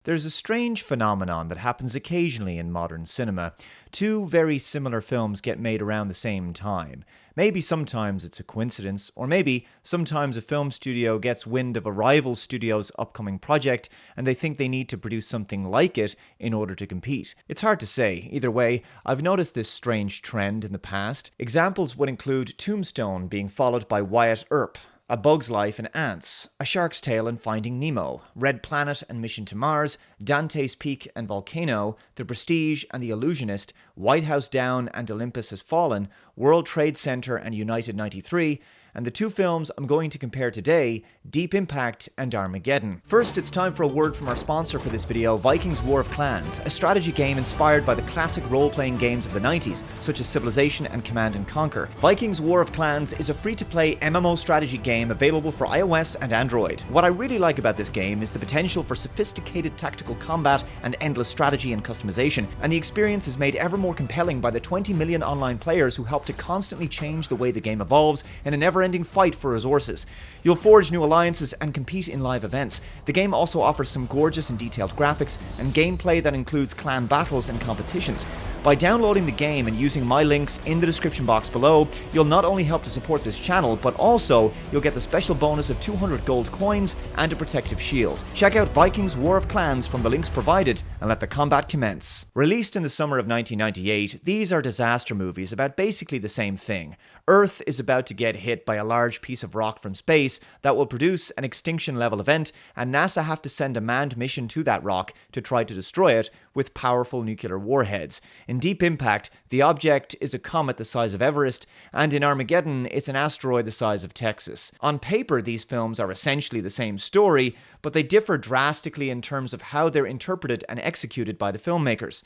There's a strange phenomenon that happens occasionally in modern cinema. Two very similar films get made around the same time. Maybe sometimes it's a coincidence, or maybe sometimes a film studio gets wind of a rival studio's upcoming project and they think they need to produce something like it in order to compete. It's hard to say. Either way, I've noticed this strange trend in the past. Examples would include Tombstone being followed by Wyatt Earp, A Bug's Life and Ants, A Shark's Tale and Finding Nemo, Red Planet and Mission to Mars, Dante's Peak and Volcano, The Prestige and The Illusionist, White House Down and Olympus Has Fallen, World Trade Center and United 93, and the two films I'm going to compare today, Deep Impact and Armageddon. First, it's time for a word from our sponsor for this video, Vikings War of Clans, a strategy game inspired by the classic role-playing games of the 90s, such as Civilization and Command & Conquer. Vikings War of Clans is a free-to-play MMO strategy game available for iOS and Android. What I really like about this game is the potential for sophisticated tactical combat and endless strategy and customization, and the experience is made ever more compelling by the 20 million online players who help to constantly change the way the game evolves in an never-ending fight for resources. You'll forge new alliances and compete in live events. The game also offers some gorgeous and detailed graphics and gameplay that includes clan battles and competitions. By downloading the game and using my links in the description box below, you'll not only help to support this channel, but also you'll get the special bonus of 200 gold coins and a protective shield. Check out Vikings War of Clans from the links provided and let the combat commence. Released in the summer of 1998, these are disaster movies about basically the same thing. Earth is about to get hit by a large piece of rock from space that will produce an extinction-level event, and NASA have to send a manned mission to that rock to try to destroy it with powerful nuclear warheads. In Deep Impact, the object is a comet the size of Everest, and in Armageddon, it's an asteroid the size of Texas. On paper, these films are essentially the same story, but they differ drastically in terms of how they're interpreted and executed by the filmmakers.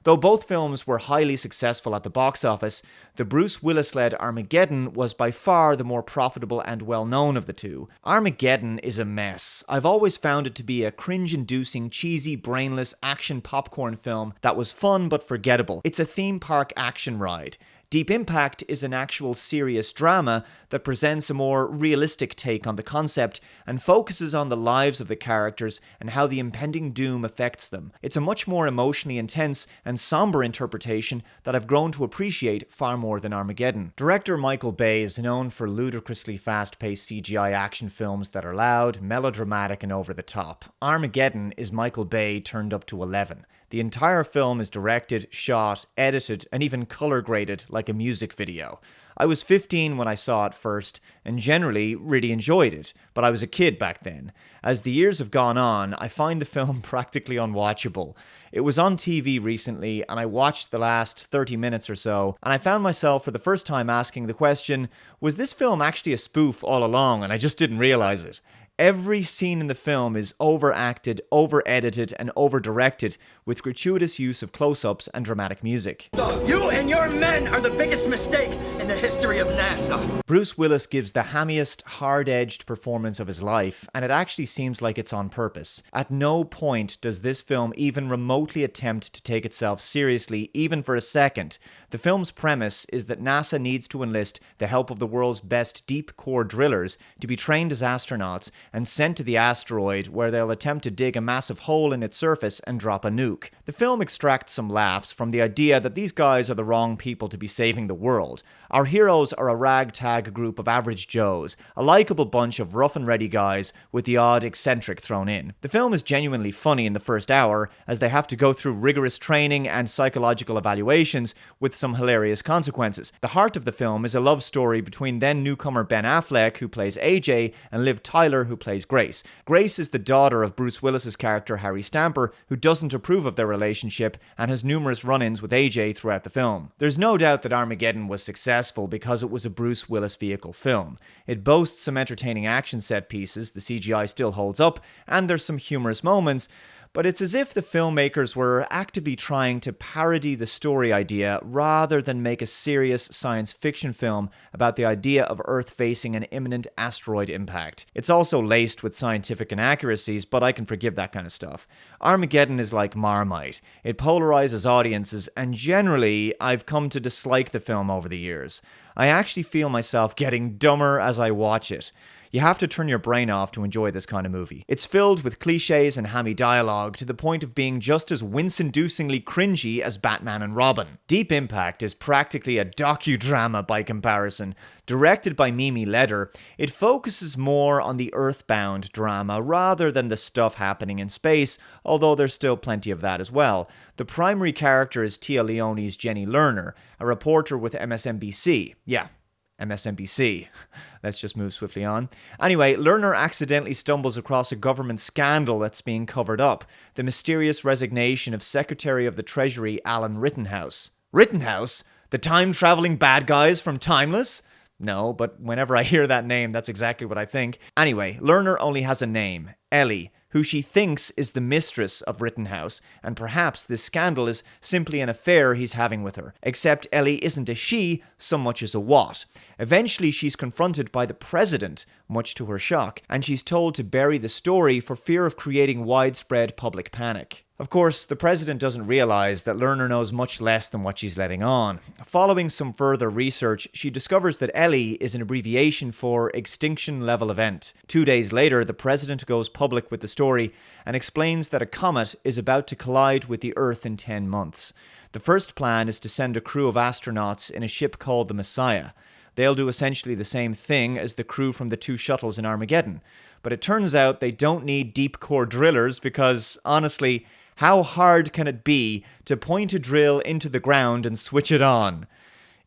Though both films were highly successful at the box office, the Bruce Willis-led Armageddon was by far the more profitable and well-known of the two. Armageddon is a mess. I've always found it to be a cringe-inducing, cheesy, brainless action popcorn film that was fun but forgettable. It's a theme park action ride. Deep Impact is an actual serious drama that presents a more realistic take on the concept and focuses on the lives of the characters and how the impending doom affects them. It's a much more emotionally intense and somber interpretation that I've grown to appreciate far more than Armageddon. Director Michael Bay is known for ludicrously fast-paced CGI action films that are loud, melodramatic, and over the top. Armageddon is Michael Bay turned up to 11. The entire film is directed, shot, edited, and even color graded like a music video. I was 15 when I saw it first, and generally really enjoyed it, but I was a kid back then. As the years have gone on, I find the film practically unwatchable. It was on TV recently, and I watched the last 30 minutes or so, and I found myself for the first time asking the question, was this film actually a spoof all along and I just didn't realize it? Every scene in the film is overacted, over-edited, and over-directed, with gratuitous use of close-ups and dramatic music. You and your men are the biggest mistake in the history of NASA. Bruce Willis gives the hammiest, hard-edged performance of his life, and it actually seems like it's on purpose. At no point does this film even remotely attempt to take itself seriously, even for a second. The film's premise is that NASA needs to enlist the help of the world's best deep-core drillers to be trained as astronauts and sent to the asteroid, where they'll attempt to dig a massive hole in its surface and drop a nuke. The film extracts some laughs from the idea that these guys are the wrong people to be saving the world. Our heroes are a ragtag group of average Joes, a likeable bunch of rough and ready guys with the odd eccentric thrown in. The film is genuinely funny in the first hour, as they have to go through rigorous training and psychological evaluations with some hilarious consequences. The heart of the film is a love story between then newcomer Ben Affleck, who plays AJ, and Liv Tyler, who plays Grace. Grace is the daughter of Bruce Willis's character Harry Stamper, who doesn't approve of their relationship and has numerous run-ins with AJ throughout the film. There's no doubt that Armageddon was successful because it was a Bruce Willis vehicle film. It boasts some entertaining action set pieces, the CGI still holds up, and there's some humorous moments, but it's as if the filmmakers were actively trying to parody the story idea rather than make a serious science fiction film about the idea of Earth facing an imminent asteroid impact. It's also laced with scientific inaccuracies, but I can forgive that kind of stuff. Armageddon is like Marmite. It polarizes audiences, and generally, I've come to dislike the film over the years. I actually feel myself getting dumber as I watch it. You have to turn your brain off to enjoy this kind of movie. It's filled with cliches and hammy dialogue to the point of being just as wince-inducingly cringy as Batman and Robin. Deep Impact is practically a docudrama by comparison. Directed by Mimi Leder, it focuses more on the earthbound drama rather than the stuff happening in space, although there's still plenty of that as well. The primary character is Tia Leone's Jenny Lerner, a reporter with MSNBC. Yeah, MSNBC. Let's just move swiftly on. Anyway, Lerner accidentally stumbles across a government scandal that's being covered up. The mysterious resignation of Secretary of the Treasury Alan Rittenhouse. Rittenhouse? The time-traveling bad guys from Timeless? No, but whenever I hear that name, that's exactly what I think. Anyway, Lerner only has a name, Ellie, who she thinks is the mistress of Rittenhouse, and perhaps this scandal is simply an affair he's having with her. Except Ellie isn't a she so much as a what. Eventually she's confronted by the president, much to her shock, and she's told to bury the story for fear of creating widespread public panic. Of course, the president doesn't realize that Lerner knows much less than what she's letting on. Following some further research, she discovers that Ellie is an abbreviation for Extinction Level Event. 2 days later, the president goes public with the story and explains that a comet is about to collide with the Earth in 10 months. The first plan is to send a crew of astronauts in a ship called the Messiah. They'll do essentially the same thing as the crew from the 2 shuttles in Armageddon. But it turns out they don't need deep core drillers because, honestly, how hard can it be to point a drill into the ground and switch it on?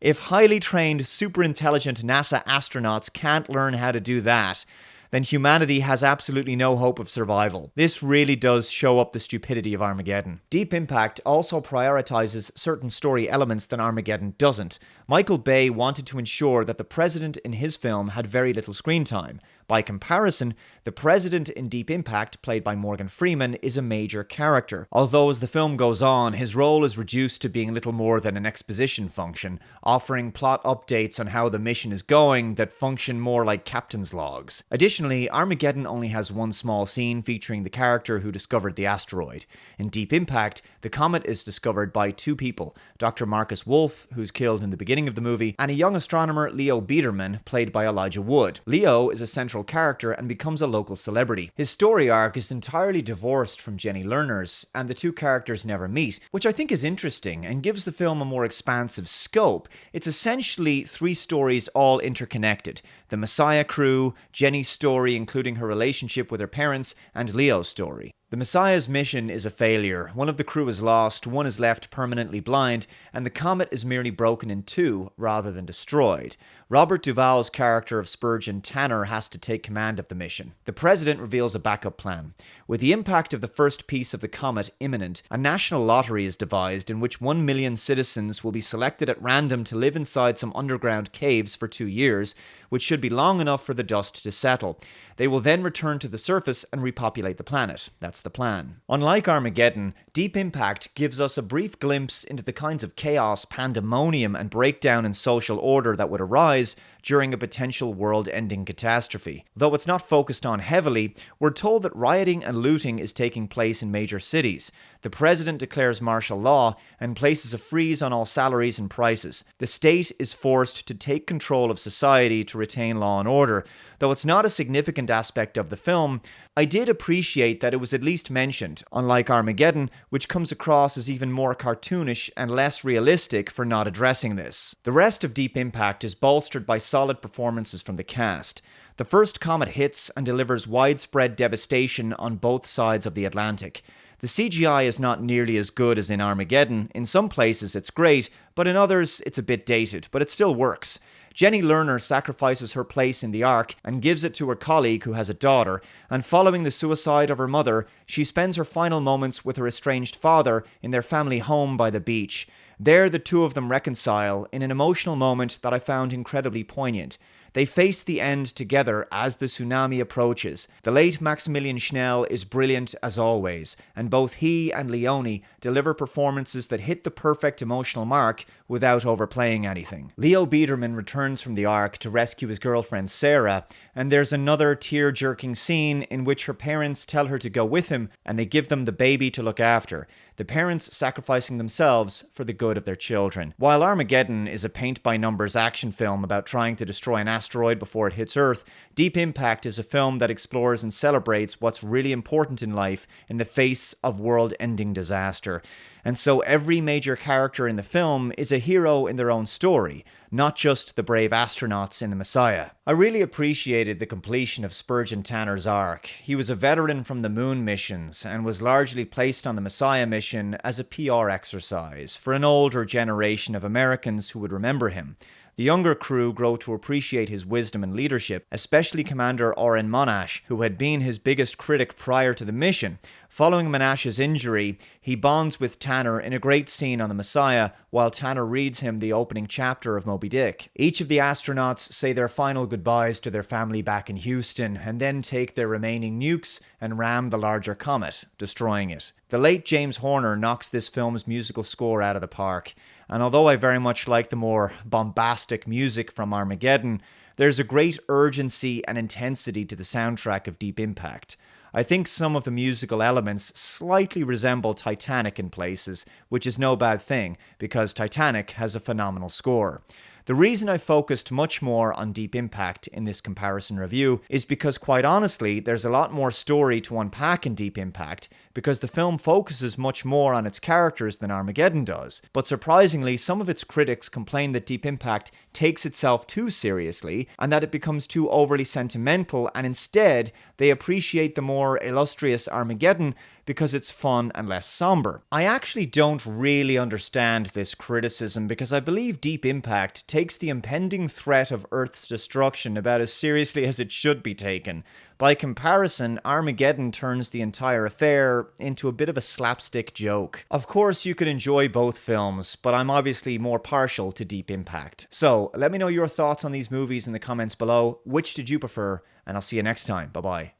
If highly trained, super intelligent NASA astronauts can't learn how to do that, then humanity has absolutely no hope of survival. This really does show up the stupidity of Armageddon. Deep Impact also prioritizes certain story elements that Armageddon doesn't. Michael Bay wanted to ensure that the president in his film had very little screen time. By comparison, the president in Deep Impact, played by Morgan Freeman, is a major character. Although as the film goes on, his role is reduced to being little more than an exposition function, offering plot updates on how the mission is going that function more like captain's logs. Additionally, Armageddon only has one small scene featuring the character who discovered the asteroid. In Deep Impact, the comet is discovered by 2 people, Dr. Marcus Wolf, who's killed in the beginning of the movie, and a young astronomer, Leo Biederman, played by Elijah Wood. Leo is a central character and becomes a local celebrity. His story arc is entirely divorced from Jenny Lerner's, and the 2 characters never meet, which I think is interesting and gives the film a more expansive scope. It's essentially 3 stories all interconnected. The Messiah crew, Jenny's story including her relationship with her parents, and Leo's story. The Messiah's mission is a failure. One of the crew is lost, one is left permanently blind, and the comet is merely broken in 2 rather than destroyed. Robert Duvall's character of Spurgeon Tanner has to take command of the mission. The president reveals a backup plan. With the impact of the first piece of the comet imminent, a national lottery is devised in which 1 million citizens will be selected at random to live inside some underground caves for 2 years, which should be long enough for the dust to settle. They will then return to the surface and repopulate the planet. That's the plan. Unlike Armageddon, Deep Impact gives us a brief glimpse into the kinds of chaos, pandemonium, and breakdown in social order that would arise during a potential world-ending catastrophe. Though it's not focused on heavily, we're told that rioting and looting is taking place in major cities. The president declares martial law and places a freeze on all salaries and prices. The state is forced to take control of society to retain law and order. Though it's not a significant aspect of the film, I did appreciate that it was at least mentioned, unlike Armageddon, which comes across as even more cartoonish and less realistic for not addressing this. The rest of Deep Impact is bolstered by solid performances from the cast. The first comet hits and delivers widespread devastation on both sides of the Atlantic. The CGI is not nearly as good as in Armageddon. In some places it's great, but in others it's a bit dated, but it still works. Jenny Lerner sacrifices her place in the Ark and gives it to her colleague who has a daughter, and following the suicide of her mother, she spends her final moments with her estranged father in their family home by the beach. There the 2 of them reconcile in an emotional moment that I found incredibly poignant. They face the end together as the tsunami approaches. The late Maximilian Schnell is brilliant as always, and both he and Leone deliver performances that hit the perfect emotional mark without overplaying anything. Leo Biederman returns from the Ark to rescue his girlfriend Sarah, and there's another tear-jerking scene in which her parents tell her to go with him and they give them the baby to look after. the parents sacrificing themselves for the good of their children. While Armageddon is a paint-by-numbers action film about trying to destroy an asteroid before it hits Earth, Deep Impact is a film that explores and celebrates what's really important in life in the face of world-ending disaster. And so every major character in the film is a hero in their own story, not just the brave astronauts in The Messiah. I really appreciated the completion of Spurgeon Tanner's arc. He was a veteran from the moon missions and was largely placed on the Messiah mission as a PR exercise for an older generation of Americans who would remember him. The younger crew grow to appreciate his wisdom and leadership, especially Commander Oren Monash, who had been his biggest critic prior to the mission. Following Monash's injury, he bonds with Tanner in a great scene on the Messiah while Tanner reads him the opening chapter of Moby Dick. Each of the astronauts say their final goodbyes to their family back in Houston and then take their remaining nukes and ram the larger comet, destroying it. The late James Horner knocks this film's musical score out of the park, and although I very much like the more bombastic music from Armageddon, there's a great urgency and intensity to the soundtrack of Deep Impact. I think some of the musical elements slightly resemble Titanic in places, which is no bad thing, because Titanic has a phenomenal score. The reason I focused much more on Deep Impact in this comparison review is because, quite honestly, there's a lot more story to unpack in Deep Impact, because the film focuses much more on its characters than Armageddon does. But surprisingly, some of its critics complain that Deep Impact takes itself too seriously, and that it becomes too overly sentimental, and instead, they appreciate the more illustrious Armageddon because it's fun and less somber. I actually don't really understand this criticism because I believe Deep Impact takes the impending threat of Earth's destruction about as seriously as it should be taken. By comparison, Armageddon turns the entire affair into a bit of a slapstick joke. Of course, you could enjoy both films, but I'm obviously more partial to Deep Impact. So, let me know your thoughts on these movies in the comments below. Which did you prefer? And I'll see you next time. Bye-bye.